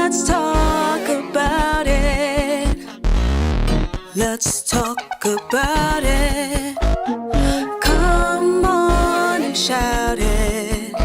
Let's talk about it. Let's talk about it. Come on and shout it.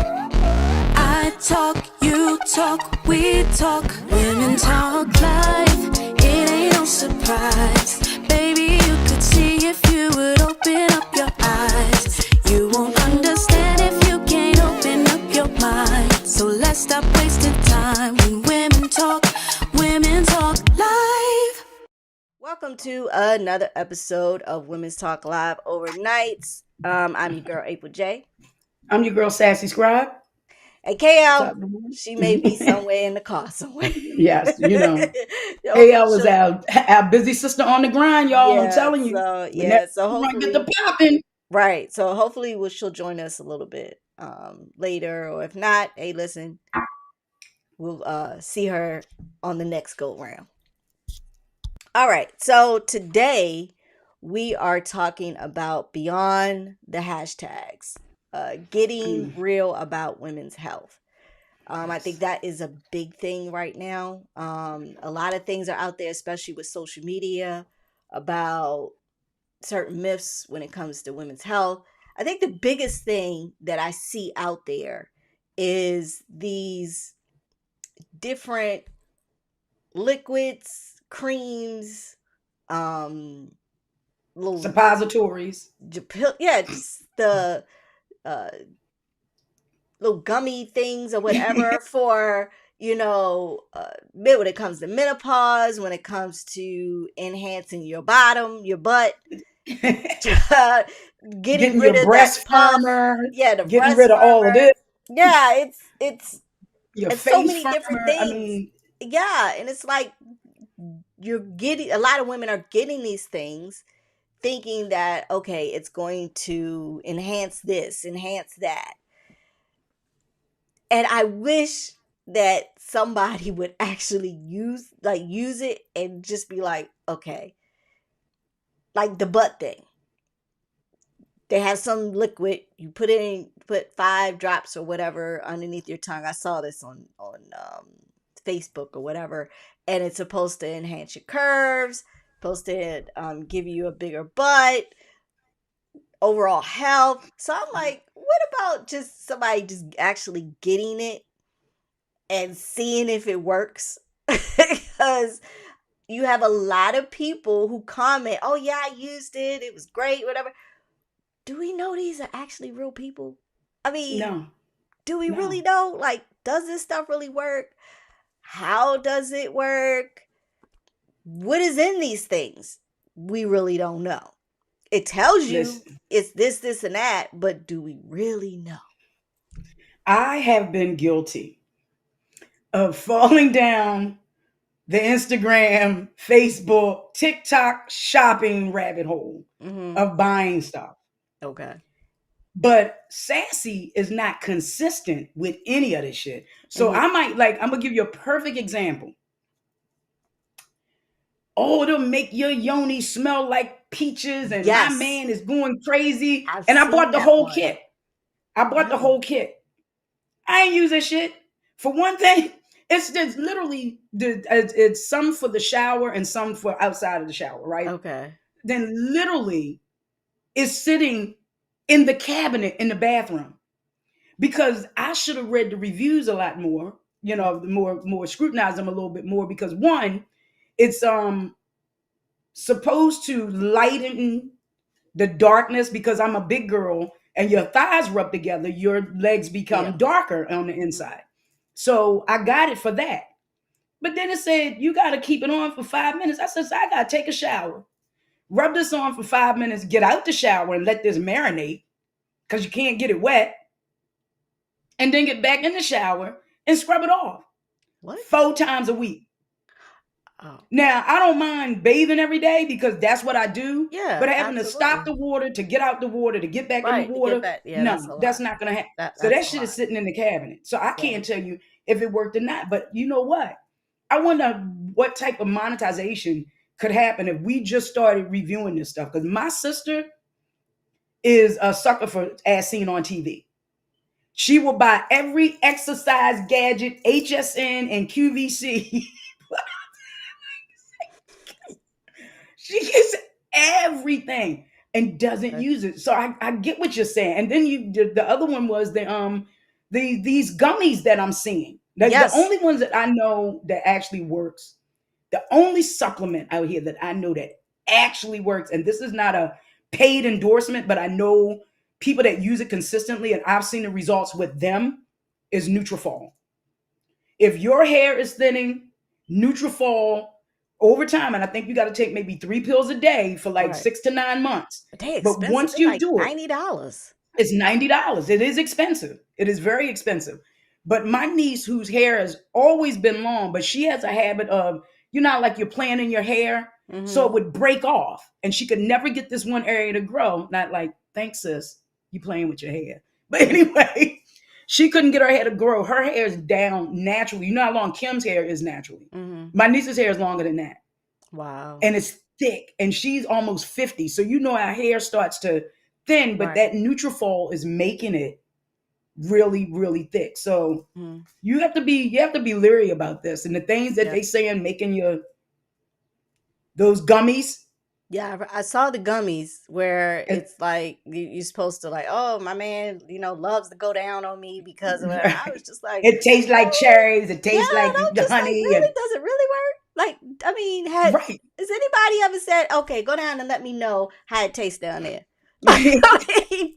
I talk, you talk, we talk. Women talk life. It ain't no surprise. Baby, you could see if you would open up your eyes. You won't understand if you can't open up your mind. So let's stop wasting time when women talk live. Welcome to another episode of Women's Talk Live Overnights. I'm your girl, April J. I'm your girl, SassyScribe. And KL, she may be somewhere in the car somewhere. Yes, you know. Elle was our busy sister on the grind, y'all. I'm telling you. So hopefully get the popping. Right. So hopefully she'll join us a little bit later, or if not, hey, listen, we'll see her on the next go round. All right. So today we are talking about beyond the hashtags, getting real about women's health. I think that is a big thing right now. A lot of things are out there, especially with social media, about certain myths when it comes to women's health. I think the biggest thing that I see out there is these different liquids, creams, little suppositories. Yeah, just the little gummy things or whatever for, when it comes to menopause, when it comes to enhancing your bottom, your butt, getting rid of breast that firmer. Yeah, the getting rid of firmer. all of this. Yeah, it's your it's face so many firmer. different things. Yeah, and it's like a lot of women are getting these things thinking that, okay, it's going to enhance this, enhance that. And I wish that somebody would actually use it and just be like, okay, like the butt thing. They have some liquid, you put 5 drops or whatever underneath your tongue. I saw this on Facebook or whatever, and it's supposed to enhance your curves, supposed to give you a bigger butt, overall health. So I'm like, what about just somebody just actually getting it and seeing if it works? Because you have a lot of people who comment, oh yeah, I used it, it was great, whatever. Do we know these are actually real people? I mean, no. Do we really know? Like, does this stuff really work? How does it work? What is in these things? We really don't know. It tells you it's this, and that, but do we really know? I have been guilty of falling down the Instagram, Facebook, TikTok shopping rabbit hole of buying stuff. Okay. But Sassy is not consistent with any of this shit. So I'm going to give you a perfect example. Oh, it'll make your yoni smell like peaches, and my man is going crazy. And I bought the whole kit. The whole kit. I ain't use that shit. For one thing, it's just literally it's some for the shower and some for outside of the shower, right? Okay. Then literally it's sitting in the cabinet in the bathroom, because I should have read the reviews a lot more, more scrutinize them a little bit more, because one, it's supposed to lighten the darkness, because I'm a big girl and your thighs rub together, your legs become darker on the inside. So I got it for that. But then it said, you got to keep it on for 5 minutes. I said, so I got to take a shower, rub this on for 5 minutes, get out the shower and let this marinate, because you can't get it wet, and then get back in the shower and scrub it off. What? 4 times a week. Oh. Now, I don't mind bathing every day, because that's what I do. Yeah. But having to stop the water, to get out the water, to get back in the water, that's not going to happen. So that shit is sitting in the cabinet. So I can't tell you if it worked or not. But you know what? I wonder what type of monetization could happen if we just started reviewing this stuff. Because my sister is a sucker for as seen on TV. She will buy every exercise gadget, HSN and QVC. She gets everything and doesn't Okay. use it. So I get what you're saying. And then the other one was these gummies that I'm seeing. The Yes. only ones that I know that actually works, the only supplement out here that I know that actually works, and this is not a paid endorsement, but I know people that use it consistently, and I've seen the results with them, is Nutrafol. If your hair is thinning, Nutrafol over time, and I think you got to take maybe 3 pills a day for like Right. 6 to 9 months. But they But expensive. once They're you like do it, $90. it's $90. It is expensive. It is very expensive. But my niece, whose hair has always been long, but she has a habit of, like you're playing in your hair, so it Mm-hmm. would break off, and she could never get this one area to grow. Not like, thanks, sis, you playing with your hair. But anyway, she couldn't get her hair to grow. Her hair is down naturally. You know how long Kim's hair is naturally. Mm-hmm. My niece's hair is longer than that, Wow. and it's thick, and she's almost 50. So our hair starts to thin, but Right. that Nutrafol is making it really, really thick. So Mm-hmm. you have to be leery about this. And the things that Yeah. they say in making those gummies. Yeah, I saw the gummies where And, it's like you're supposed to like, oh, my man, loves to go down on me because of it. And I was right. just like, It tastes like oh, cherries. It yeah. tastes And like I'm the just like, honey. really? And Does it really work? Like, I mean, right. has anybody ever said, okay, go down and let me know how it tastes down there? Like, I mean,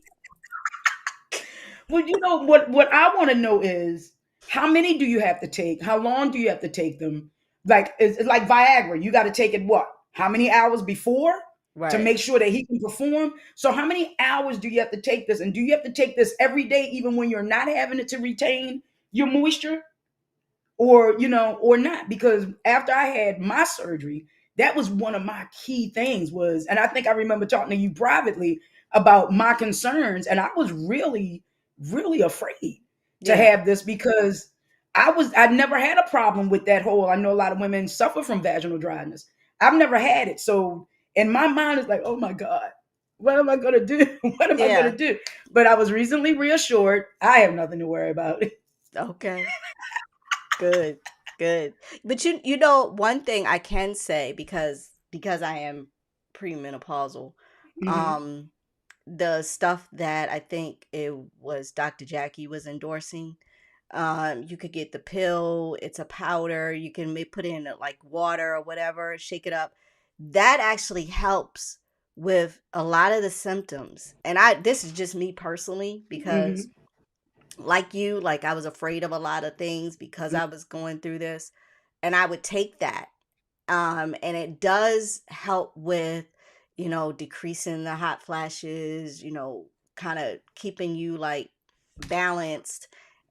Well, what I want to know is, how many do you have to take? How long do you have to take them? Like, it's like Viagra. You got to take it what? How many hours before to right. make sure that he can perform? So how many hours do you have to take this? And do you have to take this every day, even when you're not having it, to retain your moisture? Or not? Because after I had my surgery, that was one of my key things was, and I think I remember talking to you privately about my concerns, and I was really, really afraid to Yeah. have this because I never had a problem with that whole. I know a lot of women suffer from vaginal dryness. I've never had it. So in my mind, it's like, oh my God, what am I gonna do? What am I gonna Yeah. do? But I was recently reassured I have nothing to worry about. Okay. Good. Good. But one thing I can say because I am premenopausal, Mhm. um, the stuff that I think it was Dr. Jackie was endorsing. You could get the pill, it's a powder, you can put in like water or whatever, shake it up. That actually helps with a lot of the symptoms. And this is just me personally because Mhm. like I was afraid of a lot of things because I was going through this and I would take that. And it does help with, decreasing the hot flashes, kind of keeping you like balanced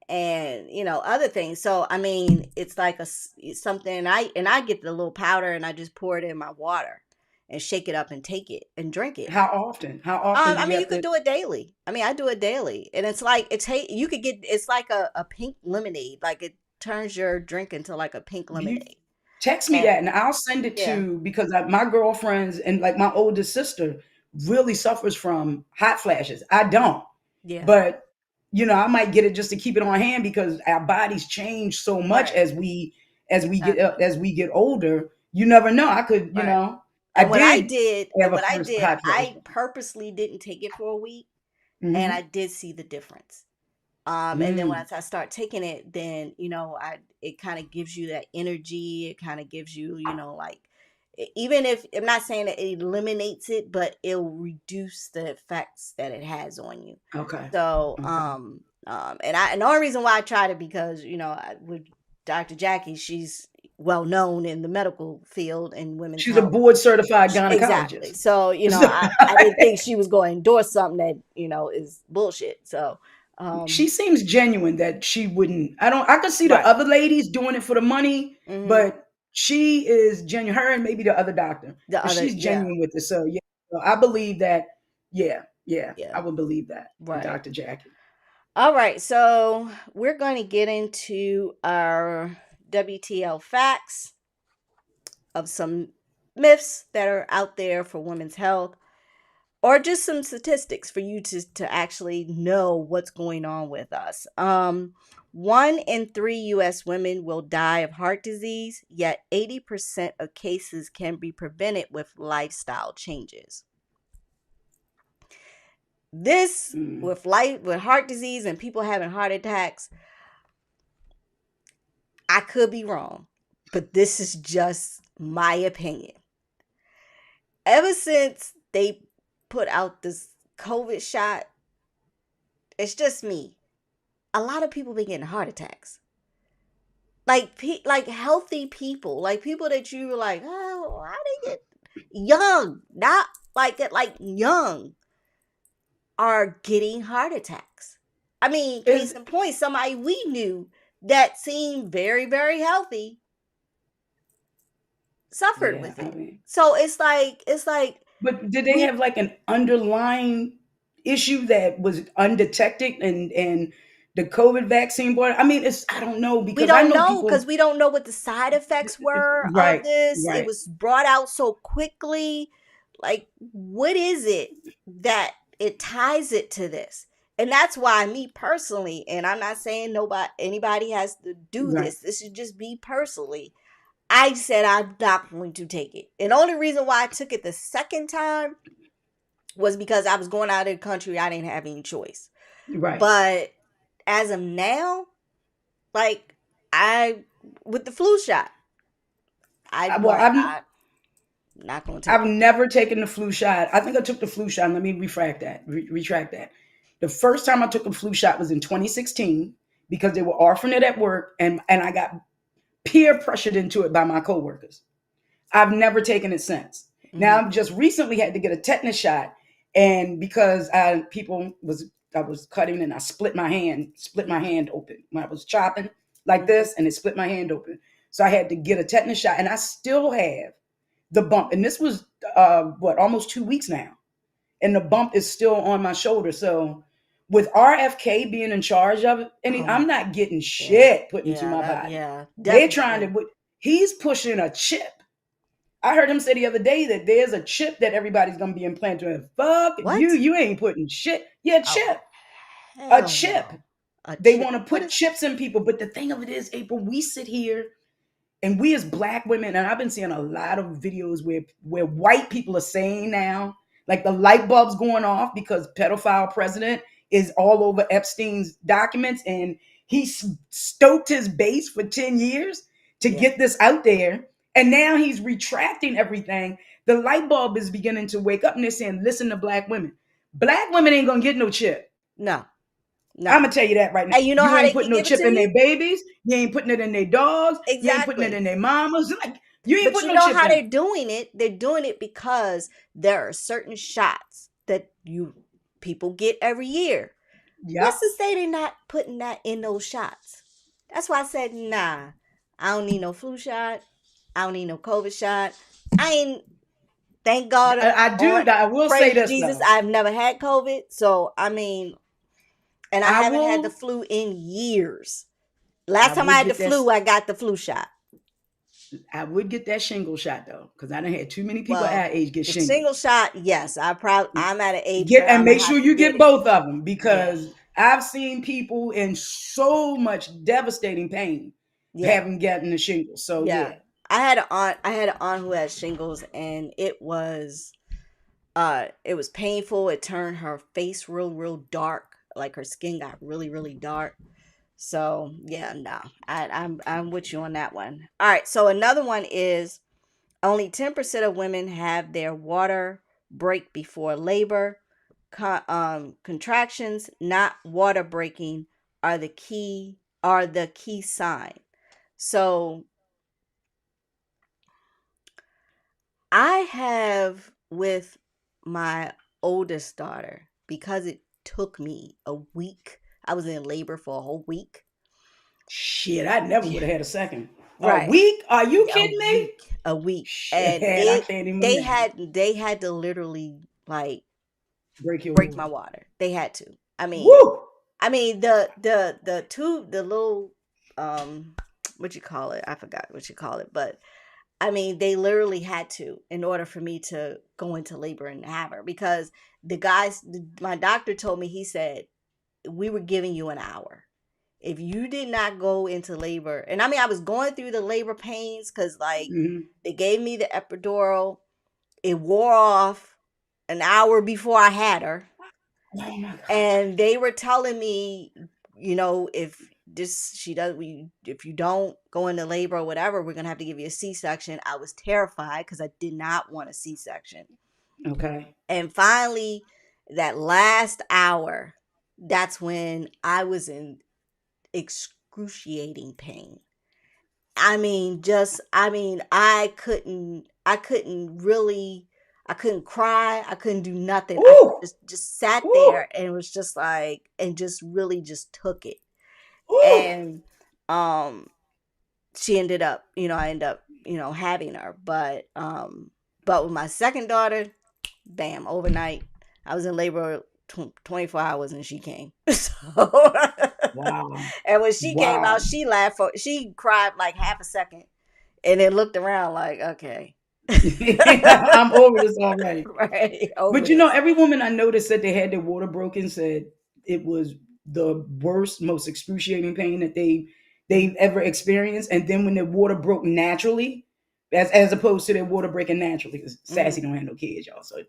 and, other things. So, I mean, it's like it's something I get the little powder and I just pour it in my water and shake it up and take it and drink it. How often? How often do I you mean, you have could to? do it daily. I mean, I do it daily, and it's like you could get it's like a pink lemonade. Like it turns your drink into like a pink You lemonade. text me And that, and I'll send it yeah, to because my girlfriends and like my oldest sister really suffers from hot flashes. I don't, yeah, but I might get it just to keep it on hand because our bodies change so much right, exactly, as we get older. You never know. I could, right. I did have And a what I first did, hot flash. I purposely didn't take it for a week, and I Hmm. did see the difference. And then Mm. once I start taking it, then it kind of gives you that energy. It kind of gives you, like even if I'm not saying that it eliminates it, but it'll reduce the effects that it has on you. Okay. So, Okay. and the only reason why I tried it because with Dr. Jackie, she's well known in the medical field in women's She's a health. board certified Exactly. gynecologist. So, So, I didn't think she was going to endorse something that, is bullshit. So, she um, seems genuine that she wouldn't. I could see the right. other ladies doing it for the money, Hmm. but she is genuine. Her and maybe the other doctor, The but other, she's yeah, genuine with it. So yeah, so I believe that. Yeah, yeah, yeah, I would believe that with right. Dr. Jackie. All right. So we're going to get into our WTL facts of some myths that are out there for women's health, or just some statistics for you to actually know what's going on with us. 1 in 3 U.S. women will die of heart disease, yet 80% of cases can be prevented with lifestyle changes. This with heart disease and people having heart attacks, I could be wrong, but this is just my opinion. Ever since they put out this COVID shot, it's just me. A lot of people been getting heart attacks. Like healthy people, like people that you were like, oh, how they get young, not like young, are getting heart attacks. I mean, case in point, somebody we knew that seemed very, very healthy suffered with it. So it's like. But did they have like an underlying issue that was undetected and the COVID vaccine board? I mean, I don't know, because we don't I know know, people. because we don't know what the side effects were of this. It was brought out so quickly. Like, what is it that it ties it to this? And that's why me personally, and I'm not saying anybody has to do this. This is just me personally. I said I'm not going to take it. And the only reason why I took it the second time was because I was going out of the country. I didn't have any choice. Right. But as of now, like, with the flu shot, I'm not going to take it. I've never taken the flu shot. I think I took the flu shot. Let me retract that. The first time I took the flu shot was in 2016 because they were offering it at work, and I got peer pressured into it by my coworkers. I've never taken it since. Mm-hmm. Now, I've just recently had to get a tetanus shot, and because I was cutting and I split my hand open when I was chopping like this, and it split my hand open. So I had to get a tetanus shot, and I still have the bump. And this was almost 2 weeks now, and the bump is still on my shoulder. So with RFK being in charge of it, I'm not getting shit put into my body. Yeah, they're trying to. He's pushing a chip. I heard him say the other day that there's a chip that everybody's gonna be implanted with. Fuck what? You ain't putting shit. Yeah, chip. A chip. They want to put chips in people. But the thing of it is, April, we sit here and we as Black women, and I've been seeing a lot of videos where white people are saying now, like the light bulbs going off because pedophile president is all over Epstein's documents, and he stoked his base for 10 years to get this out there. And now he's retracting everything. The light bulb is beginning to wake up, and they're saying, listen to Black women. Black women ain't going to get no chip. No. I'm going to tell you that right now. And you know how ain't they putting no chip in their babies. You ain't putting it in their dogs. Exactly. You ain't putting it in their mamas. Like, you ain't putting no chip in. But you know how they're doing it? They're doing it because there are certain shots that people get every year. Yep. What's to say they're not putting that in those shots? That's why I said, nah, I don't need no flu shot. I don't need no COVID shot. Thank God. I will say this, Jesus, though. I've never had COVID. So, I haven't had the flu in years. Last time I had the flu, I got the flu shot. I would get that shingle shot, though, because I done had too many people our age get shingles. Single shot, yes. I'm at an age and make sure you get both of them, because I've seen people in so much devastating pain having gotten the shingles. So I had an aunt who had shingles, and it was painful. It turned her face real dark. Like, her skin got really, really dark. So no, I'm with you on that one. All right. So another one is only 10% of women have their water break before labor. Contractions, not water breaking, are the key sign. So I have, with my oldest daughter, because it took me a week. I was in labor for a whole week. Shit, I never would have had a second. Right. A week? Are you kidding me? A week. Shit, and I can't even they had to literally, like, break my water. They had to. I mean, woo! I mean the little what you call it? I forgot what you call it, but I mean, they literally had to in order for me to go into labor and have her, because my doctor told me, he said, we were giving you an hour. If you did not go into labor, and I mean, I was going through the labor pains because, like, they gave me the epidural. It wore off an hour before I had her. Oh my God. And they were telling me, if if you don't go into labor or whatever, we're gonna have to give you a C-section. I was terrified because I did not want a C-section. Okay. And finally, that last hour, that's when I was in excruciating pain. I couldn't cry. I couldn't do nothing. I Ooh. just sat Ooh. there and was just like, and just really just took it. Ooh. And, she ended up, I ended up, having her. But with my second daughter, bam, overnight, I was in labor 24 hours and she came. So, Wow. and when she came Wow. out, she cried like half a second and then looked around like, okay. I'm over this already. Right, But every woman I noticed said they had their water broken said it was the worst, most excruciating pain that they've ever experienced. And then when their water broke naturally, as opposed to their water breaking naturally, because Sassy don't have no kids, y'all. So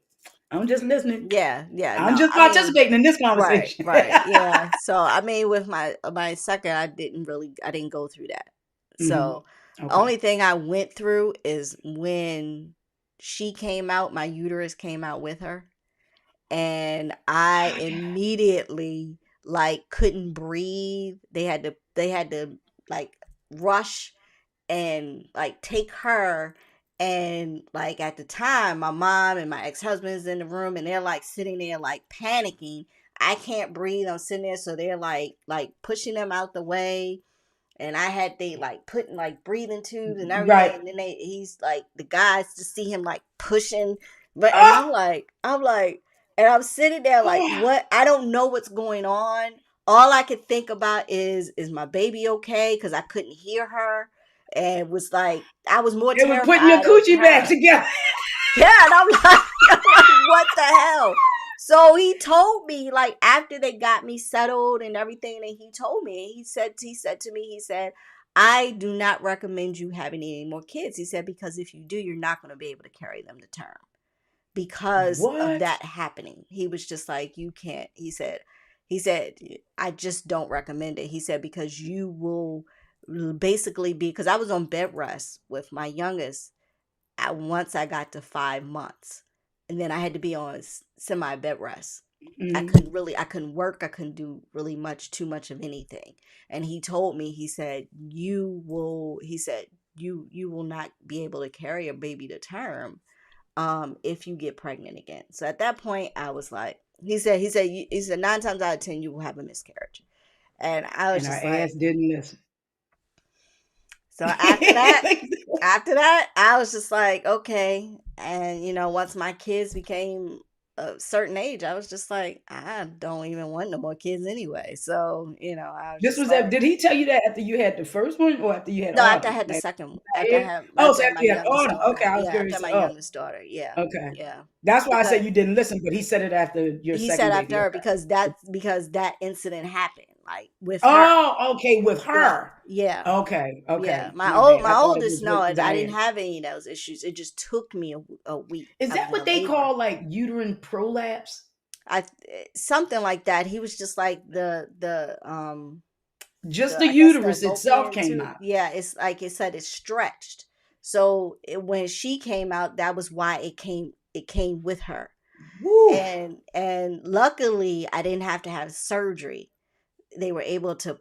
I'm just listening. Yeah, I'm no, just participating in this conversation. right, yeah. So I mean, with my second, I didn't go through that. So the Okay. only thing I went through is when she came out, my uterus came out with her, and I immediately like couldn't breathe. They had to like rush and like take her, and like at the time my mom and my ex-husband's in the room and they're like sitting there like panicking. I can't breathe. I'm sitting there, so they're like pushing them out the way, and I had they like putting like breathing tubes and everything, Right. and then he's like, the guys just see him like pushing, but and Ah! I'm like, and I'm sitting there like, what? I don't know what's going on. All I could think about is my baby okay? Because I couldn't hear her, and was like, I was more It was putting your terrified of coochie back her. together. Yeah, and I'm like, what the hell? So he told me, like, after they got me settled and everything, and he told me, he said to me, he said, I do not recommend you having any more kids. He said, because if you do, you're not going to be able to carry them to term because of What? that happening. He was just like, you can't. He said, I just don't recommend it. He said, because you will basically be, because I was on bed rest with my youngest once I got to 5 months, and then I had to be on semi bed rest. I couldn't work. I couldn't do really too much of anything. And he told me, he said, you will not be able to carry a baby to term, if you get pregnant again. So at that point I was like, he said 9 times out of 10 you will have a miscarriage. And I was And our just ass like, didn't listen. so after that, I was just like, okay. And, once my kids became a certain age, I was just like, I don't even want no more kids anyway. So, I was This just was that. like, Did he tell you that after you had the first one or after you had no, after I Autumn? had the Like, second, yeah. Oh, so after I had after my you had youngest Autumn. Okay, daughter. I was Yeah, after curious. my Oh, youngest daughter. Yeah. okay. Yeah. That's why I said Because you didn't listen, but he said it after your he said second after baby. her, Okay. because that incident happened, like, with her. Oh, okay, with Yeah. her. Yeah. Okay, Yeah, okay. My bad. my I thought it oldest, was no, with I didn't Zion. have any of those issues. It just took me a week. Is I was that in a what they labor. call like uterine prolapse? I Something like that. He was just like Just the the I guess the uterus itself fallopian came tube. out. Yeah, it's like it said, it's stretched. So when she came out, that was why it came with her. Woo. And luckily I didn't have to have surgery. They were able to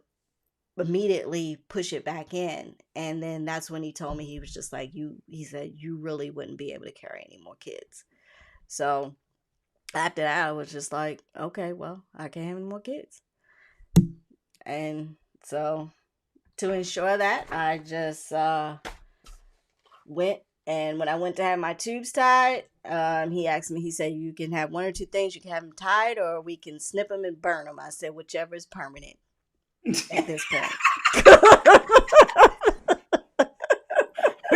immediately push it back in, and then that's when he told me, he was just like, he said, you really wouldn't be able to carry any more kids. So after that I was just like, okay, well, I can't have any more kids. And so to ensure that, I just went, and when I went to have my tubes tied, he asked me, he said, you can have one or two things, you can have them tied or we can snip them and burn them. I said, whichever is permanent at this point.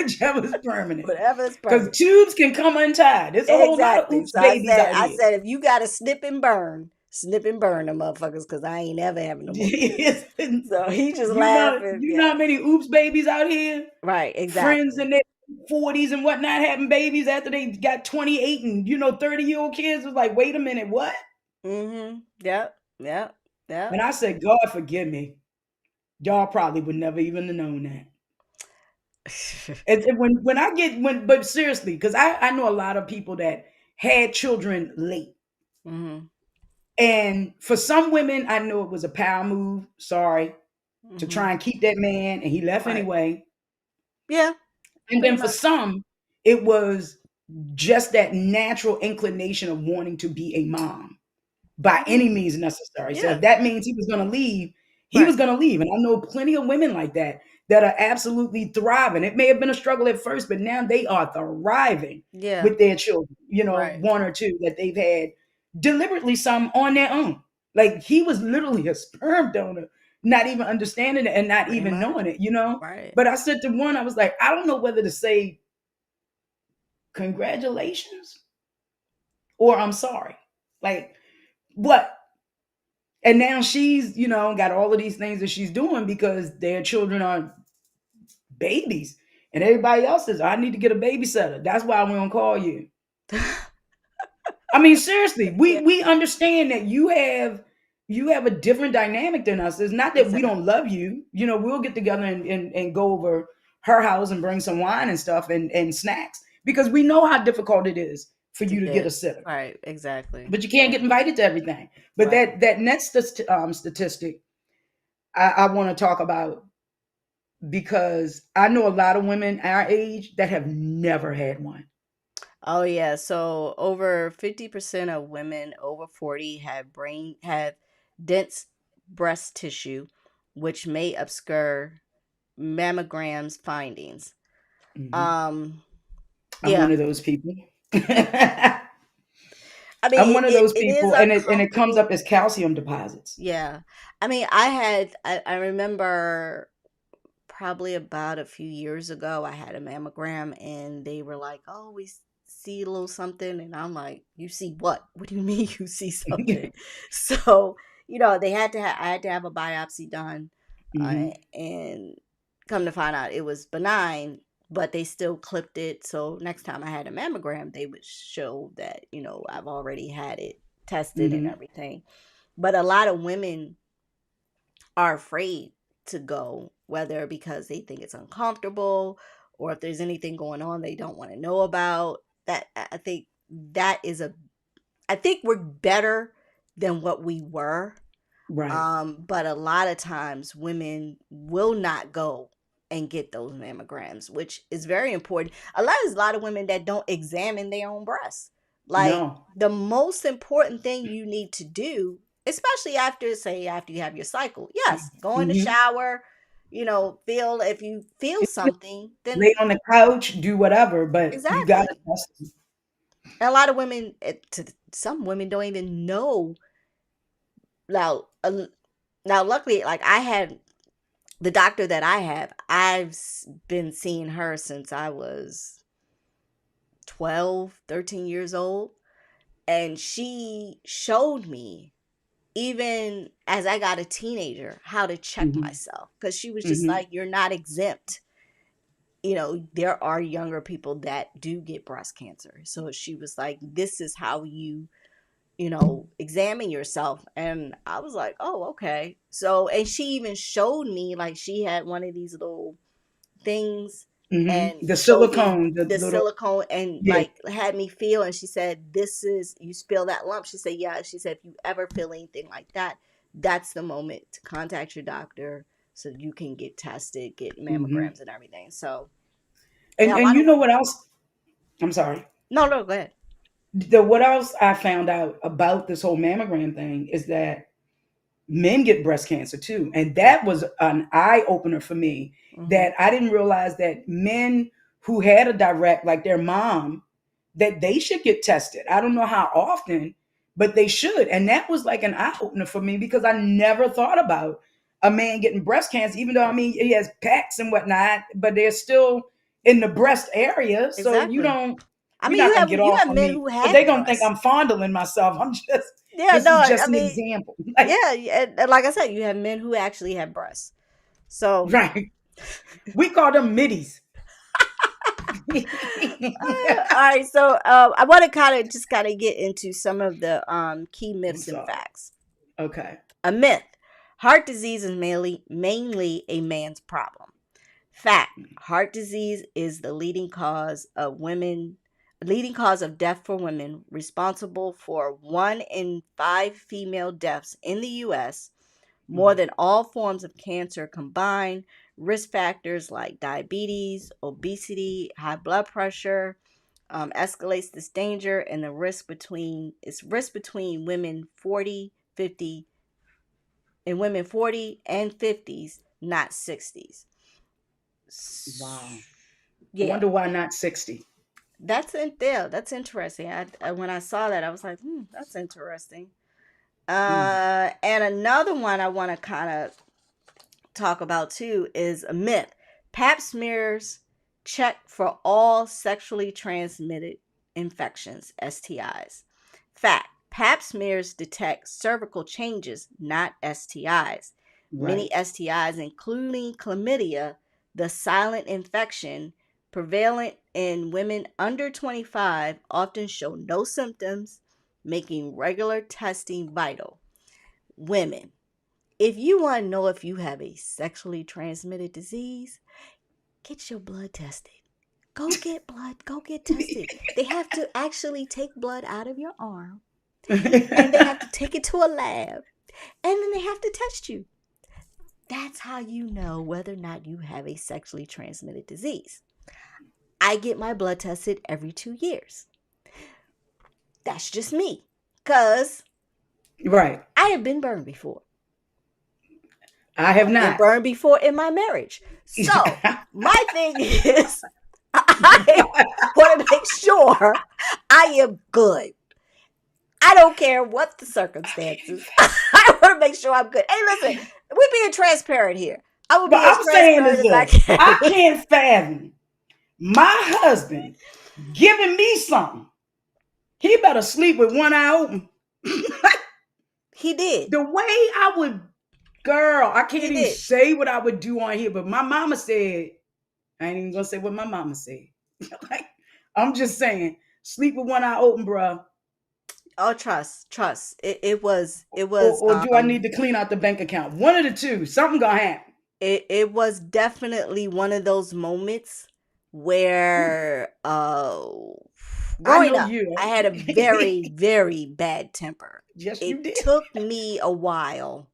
whichever's permanent. Whatever is Because permanent. tubes can come untied. There's a whole lot of Exactly. oops So babies out I here. said, if you got to snip and burn them motherfuckers, because I ain't ever having no more kids. So he just laughing. You know Yeah. how many oops babies out here? Right. Friends Exactly. in their 40s and whatnot having babies after they got 28 and 30-year-old kids. Was like, wait a minute, what? Mm-hmm. Yep. Yep. And Yep. I said, God forgive me. Y'all probably would never even have known that. And when I get but seriously, because I know a lot of people that had children late. Mm-hmm. And for some women, I know it was a power move, sorry, to Mm-hmm. try and keep that man, and he left Right. anyway. Yeah. And Pretty then for much. some, it was just that natural inclination of wanting to be a mom by Mm-hmm. any means necessary. So if Yeah. that means he was going to leave, he was Right. going to leave. And I know plenty of women like that that are absolutely thriving. It may have been a struggle at first, but now they are thriving Yeah. with their children, Right. one or two that they've had deliberately, some on their own. Like he was literally a sperm donor, not even understanding it and not Pretty even much. knowing it. Right. But I said to one, I was like, I don't know whether to say congratulations or I'm sorry. Like, what? And now she's, got all of these things that she's doing because their children are babies. And everybody else says, I need to get a babysitter. That's why we don't call you. I mean, seriously, we Yeah. we understand that you have a different dynamic than us. It's not that we don't Exactly. love you. We'll get together and go over her house and bring some wine and stuff and snacks because we know how difficult it is for To you to get a get sitter. right. Exactly. But you can't get invited to everything. But Right. that next statistic I want to talk about because I know a lot of women our age that have never had one. Oh yeah, so over 50% of women over 40 have dense breast tissue, which may obscure mammograms findings. Mhm. Um, I'm yeah, one of those people. I I'm mean one of those it is people, and it comes up uncomfortable. as calcium deposits. Yeah, I mean I remember probably about a few years ago I had a mammogram and they were like, "Oh, we see a little something," and I'm like, "You see what? What do you mean you see something?" So I had to have a biopsy done, Hmm. and come to find out it was benign, but they still clipped it. So next time I had a mammogram, they would show that I've already had it tested and Hmm. everything. But a lot of women are afraid to go, whether because they think it's uncomfortable or if there's anything going on they don't want to know about. That I think that is a I think we're better than what we were. Right. But a lot of times women will not go and get those mammograms, which is very important. There's a lot of women that don't examine their own breasts. Like No. the most important thing you need to do, especially after you have your cycle. Yes, go in the Hmm. shower, feel if you feel something, then Lay on the couch, do whatever, but you got to exactly. test it. And a lot of women, some women don't even know. Now, now, luckily, like I had the doctor that I have, been seeing her since I was 12, 13 years old. And she showed me, even as I got a teenager, how to check Hmm. myself. Because she was just Hmm. like, you're not exempt. There are younger people that do get breast cancer. So she was like, this is how examine yourself. And I was like, oh, okay. So, and she even showed me, like, she had one of these little things Hmm. and The showed me silicone, the the little, silicone and yeah. like had me feel. And she said, this is, you spill that lump. She said, yeah. She said, if you ever feel anything like that, that's the moment to contact your doctor so you can get tested, get Hmm. mammograms and everything. So, And yeah, a and lot you of know women. what else? I'm sorry. No, no, go ahead. What else I found out about this whole mammogram thing is that men get breast cancer too. And Yeah. that was an eye opener for me Hmm. that I didn't realize that men who had a direct, like their mom, that they should get tested. I don't know how often, but they should. And that was like an eye opener for me because I never thought about a man getting breast cancer, even though I mean he has packs and whatnot, but there's still, in the breast area. So you Exactly. don't, I you're mean, not gonna get you off have on men me. who But had they're gonna think breasts. I'm fondling myself. Yeah, This no, is I just an mean, example. Like, yeah, and like I said, you have men who actually have breasts. So, right. We call them middies. all right. So, I want to kind of get into some of the key I'm myths and sorry. facts. Okay. A myth: heart disease is mainly a man's problem. Fact: heart disease is the leading cause of death for women, responsible for 1 in 5 female deaths in the US, more Mhm. than all forms of cancer combined. Risk factors like diabetes, obesity, high blood pressure escalates this danger, and risk between women 40, 50, in women 40 and 50s, not 60s. Wow. I Yeah, wonder why not 60. that's in there. That's interesting. When I saw that, I was like, that's interesting. Mm. And another one I want to kind of talk about too is a myth. Pap smears check for all sexually transmitted infections, STIs. Fact: Pap smears detect cervical changes, not STIs. Many Right. STIs, including chlamydia, the silent infection, prevalent in women under 25, often show no symptoms, making regular testing vital. Women, if you want to know if you have a sexually transmitted disease, get your blood tested. Go get blood. Go get tested. They have to actually take blood out of your arm and they have to take it to a lab and then they have to test you. That's how you know whether or not you have a sexually transmitted disease. I get my blood tested every 2 years. That's just me. Because Right. I have been burned before. I have I've been not. burned before in my marriage. So, my thing is, I want to make sure I am good. I don't care what the circumstances. I want to make sure I'm good. Hey, listen, we're being transparent here. I will But be as I'm saying transparent is as I this, can. I can't fathom my husband giving me something. He better sleep with one eye open. He did. The way I would, girl, I He can't even did. say what I would do on here, but my mama said, I ain't even gonna say what my mama said. Like, I'm just saying, sleep with one eye open, bro. Oh, trust. It was, Or do I need to clean out the bank account? One of the two. Something gonna happen. it was definitely one of those moments where I growing know up I had a very, you. very bad temper. Yes, you It did. took me a while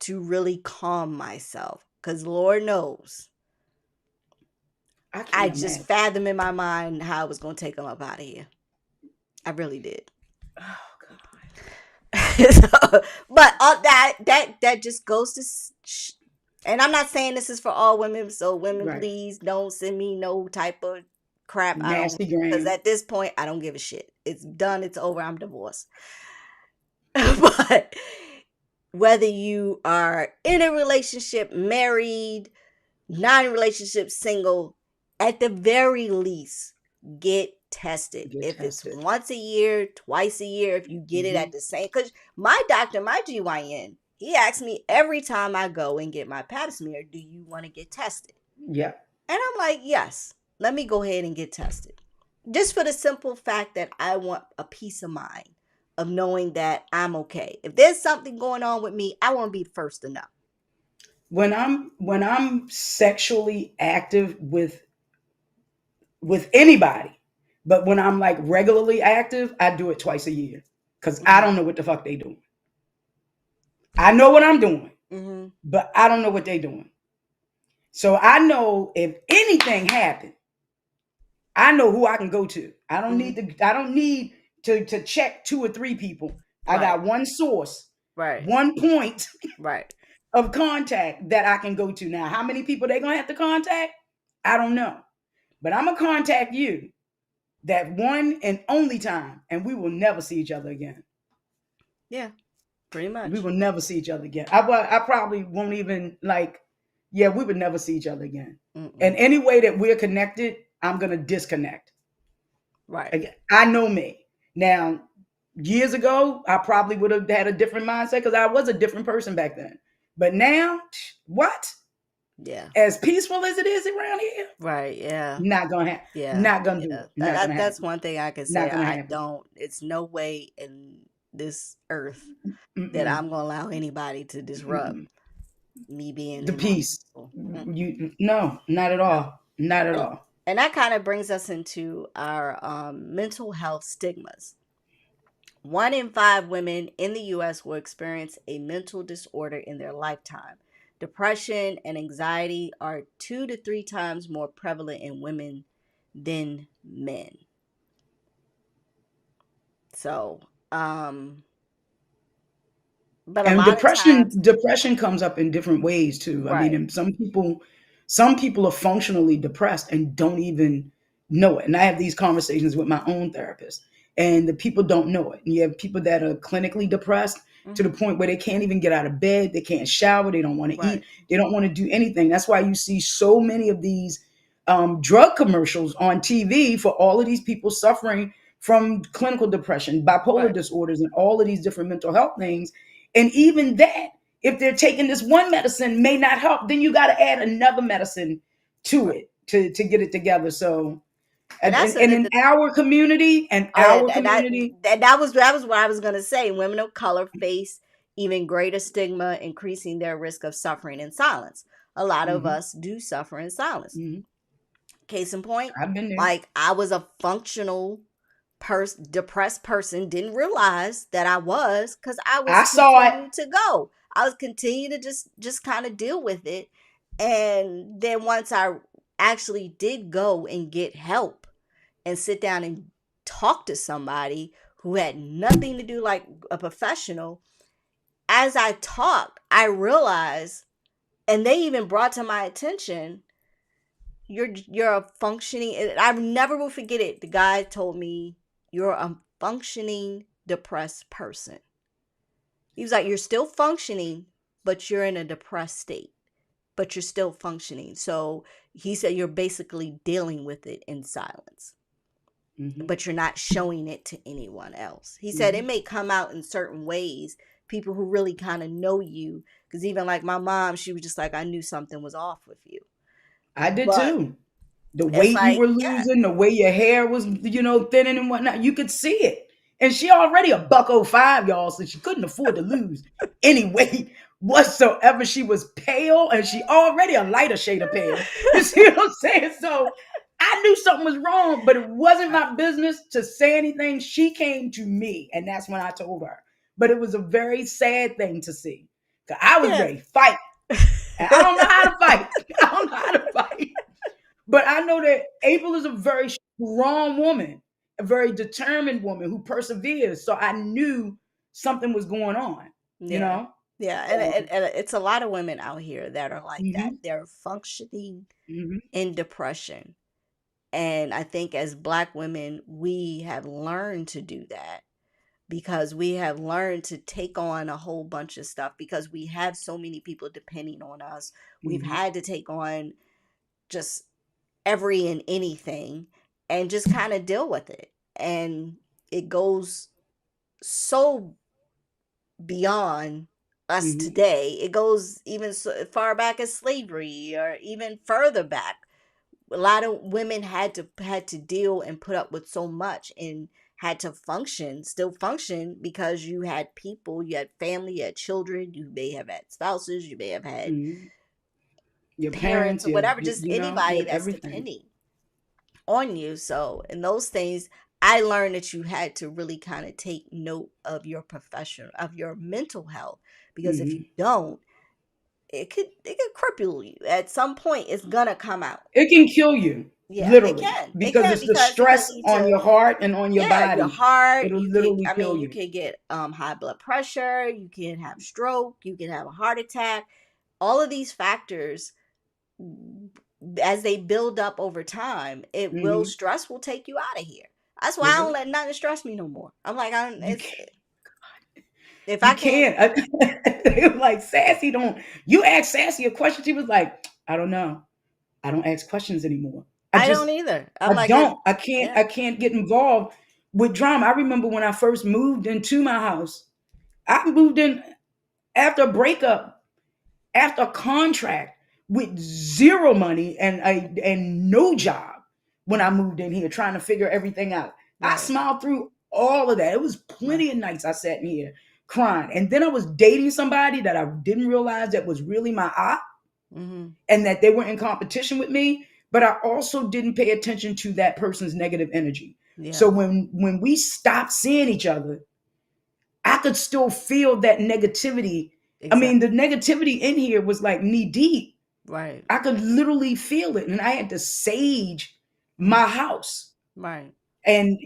to really calm myself because Lord knows I I can't just imagine. fathomed in my mind how I was going to take him up out of here. I really did. Oh God. So, but that just goes to and I'm not saying this is for all women, so women, Right. please don't send me no type of crap. I don't, Nasty because gram. at this point I don't give a shit. It's done, it's over, I'm divorced. But whether you are in a relationship, married, non-relationship, single, at the very least get tested. Get If it's tested. once a year, twice a year, if you get it Hmm. at the same, because my doctor, my GYN, he asks me every time I go and get my pap smear, do you want to get tested? Yeah. And I'm like, yes, let me go ahead and get tested, just for the simple fact that I want a peace of mind of knowing that I'm okay. If there's something going on with me, I want to be the first to know. When I'm sexually active with anybody, but when I'm like regularly active, I do it twice a year because I Hmm. don't know what the fuck they doing. I know what I'm doing, Hmm. but I don't know what they doing. So I know if anything happened, I know who I can go to. I don't Hmm. need to. I don't need to check two or three people. I Right, got one source, right, one point right. of contact that I can go to. Now, how many people they gonna have to contact? I don't know, but I'm gonna contact you that one and only time, and we will never see each other again. Yeah, pretty We much. will never see each other again. I probably won't even like. yeah, we would never see each other again. And Mm-mm. any way that we're connected, I'm gonna disconnect. Right. Again, I know me. Now, years ago, I probably would have had a different mindset because I was a different person back then. But now, what? Yeah. As peaceful as it is around here, Right. Yeah. not gonna happen. Yeah. Not gonna do Yeah. it. Not gonna That's happen. one thing I can say. Not gonna I happen. don't. It's no way in this earth that Mm-mm. I'm gonna allow anybody to disrupt Mm-mm. me being The in my peace. peaceful. You no, not at all. Not at And all. and that kind of brings us into our mental health stigmas. 1 in 5 women in the US will experience a mental disorder in their lifetime. Depression and anxiety are 2 to 3 times more prevalent in women than men. So, but a And lot of times, depression comes up in different ways too. I mean, right, and some people are functionally depressed and don't even know it. And I have these conversations with my own therapist, and the people don't know it. And you have people that are clinically depressed to the hmm, point where they can't even get out of bed, they can't shower, they don't want to right, eat, they don't want to do anything. That's why you see so many of these drug commercials on TV for all of these people suffering from clinical depression, bipolar right, disorders, and all of these different mental health things. And even that, if they're taking this one medicine may not help, then you got to add another medicine to right. it to get it together. So, And and, that's and in our community, oh, that was what I was gonna say. Women of color face even greater stigma, increasing their risk of suffering in silence. A lot of mhm, us do suffer in silence. mhm, Case in point, I've been there. like I was a functional depressed person, didn't realize that I was because I was I saw it. continuing to go. I was continuing to just kind of deal with it. And then once I actually did go and get help and sit down and talk to somebody who had nothing to do like a professional, as I talked, I realized, and they even brought to my attention, you're a functioning, I never will forget it. The guy told me, you're a functioning depressed person. He was like, you're still functioning, but you're in a depressed state, but you're still functioning. So he said you're basically dealing with it in silence, Mhm, but you're not showing it to anyone else. He said it mhm. may come out in certain ways, people who really kind of know you, because even like my mom, she was just like, I knew something was off with you. I did But too. The it's weight you like, were yeah, losing, the way your hair was, thinning and whatnot, you could see it. And she already a buck 05, y'all, so she couldn't afford to lose any weight whatsoever. She was pale, and she already a lighter shade of pale. You see what I'm saying? So I knew something was wrong, but it wasn't my business to say anything. She came to me, and that's when I told her. But it was a very sad thing to see. Because I was yeah. ready to fight. And I don't know how to fight. I don't know how to fight. But I know that April is a very strong woman, a very determined woman who perseveres. So I knew something was going on, you Yeah. know? Yeah. And, So, and it's a lot of women out here that are like that. hmm They're functioning hmm in depression. And I think as Black women, we have learned to do that because we have learned to take on a whole bunch of stuff because we have so many people depending on us. We've hmm had to take on just every and anything and just kind of deal with it. And it goes so beyond us hmm today. It goes even so far back as slavery or even further back. A lot of women had to deal and put up with so much and had to still function because you had people, you had family, you had children, you may have had spouses, you may have had hmm your parents parents, or whatever, you, just you know, you anybody had that's everything. depending on you. So in those things, I learned that you had to really kind of take note of your of your mental health, because if you hmm don't, it could cripple you. At some point, it's gonna come out. It can kill you, Yeah, it literally, can. It because can it's the because it can stress lead on to, your heart and on your yeah, your body. heart. It'll You could, literally I kill mean, you you. can get high blood pressure. You can have stroke. You can have a heart attack. All of these factors, as they build up over time, Hmm stress will take you out of here. That's why It I don't will. let nothing stress me no more. I'm like, You can't. If You I can't, can't. They were like, Sassy, don't. You ask Sassy a question. She was like, I don't know. I don't ask questions anymore. I don't either. I'm I like, don't. I can't. yeah, I can't get involved with drama. I remember when I first moved into my house. I moved in after a breakup, after a contract with zero money and no job. When I moved in here, trying to figure everything out, I right, smiled through all of that. It was right. plenty of nights I sat in here crying, and then I was dating somebody that I didn't realize that was really my op, Mm-hmm. and that they were in competition with me, but I also didn't pay attention to that person's negative energy. Yeah, So when we stopped seeing each other, I could still feel that negativity. I mean, exactly. the negativity in here was like knee deep. Right, I could literally feel it, and I had to sage mm, my house. right. And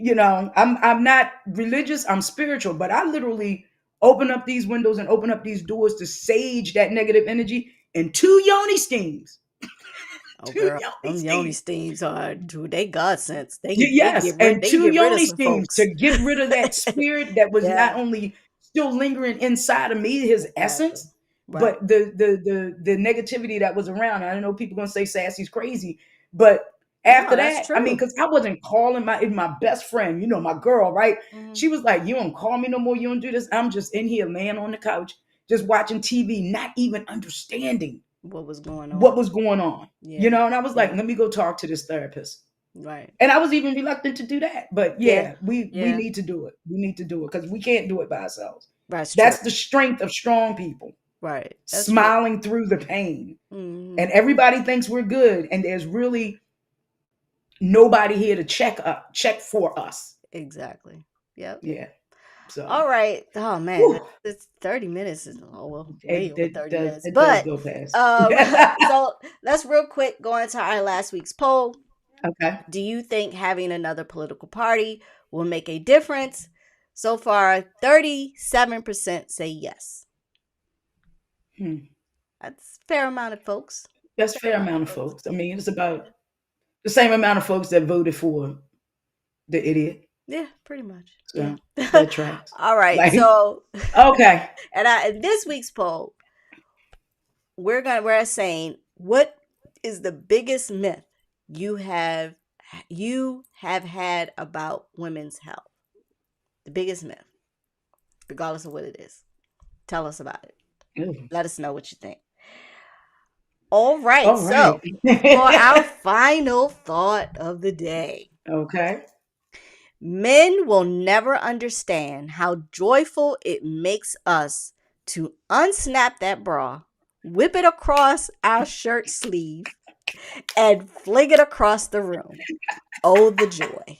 I'm not religious, I'm spiritual, but I literally open up these windows and open up these doors to sage that negative energy and two yoni steams. Oh, Two girl, yoni them yoni steams. steams are, dude, they God sense. Yes, and They two get rid of yoni some steams to folks. get rid of that spirit that was not Yeah, only still lingering inside of me, his exactly. essence, Right. but the negativity that was around. I know people gonna say Sassy's crazy, but No, after that's that, I mean, true. because I wasn't calling my best friend, my girl, right? Hmm. She was like, "You don't call me no more. You don't do this." I'm just in here laying on the couch, just watching TV, not even understanding What was going what on? was going on. Yeah, And I was like, yeah, "Let me go talk to this therapist." right. And I was even reluctant to do that. But Yeah, yeah, we yeah, need to do it. We need to do it because we can't do it by ourselves. that's true. That's the strength of strong people, Right, that's true. smiling through the pain. Hmm. And everybody thinks we're good, and there's really nobody here to check for us. Exactly. Yep. Yeah. So, All right. Oh man, whew, it's 30 minutes is well, way it, over it 30 does minutes. it does But go past. um so let's real quick go into our last week's poll. Okay. Do you think having another political party will make a difference? So far, 37% say yes. Hmm. That's a fair amount of folks. That's a Fair fair amount of amount of folks. folks. I mean, it's about the same amount of folks that voted for the idiot. Yeah, pretty much. Yeah. So that tracks. All right. Like, So, okay. in this week's poll, we're saying what is the biggest myth you have had about women's health? The biggest myth, regardless of what it is. Tell us about it. Ew. Let us know what you think. All right. All right. So, for our final thought of the day, Okay. men will never understand how joyful it makes us to unsnap that bra, whip it across our shirt sleeve, and fling it across the room. Oh, the joy.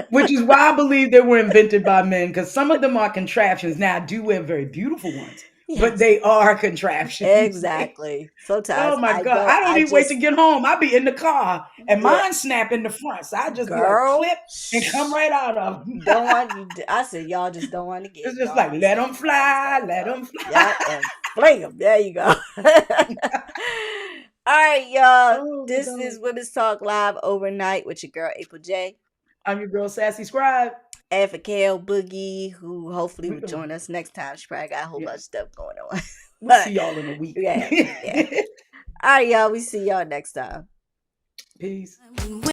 Which is why I believe they were invented by men, because some of them are contraptions. Now, I do wear very beautiful ones, but Yes, they are contraptions. exactly. Oh Sometimes my God. I don't even wait to get home. I'll be in the car and the mine snap in the front. So I just be like, girl, clip and come right out of them. don't want you. I said, y'all just don't want to get. It's just Y'all like, let understand. them Y'all fly, understand. let So, them fly. yeah, and fling them. There you go. All right, y'all. Oh my This God. is Women's Talk Live overnight with your girl April J. I'm your girl, SassyScribe. And for Kale Boogie, who hopefully We're will gonna, join us next time. She probably got a whole yeah, bunch of stuff going on. we'll But see y'all in a week. yeah, yeah. All right, y'all. We see y'all next time. Peace.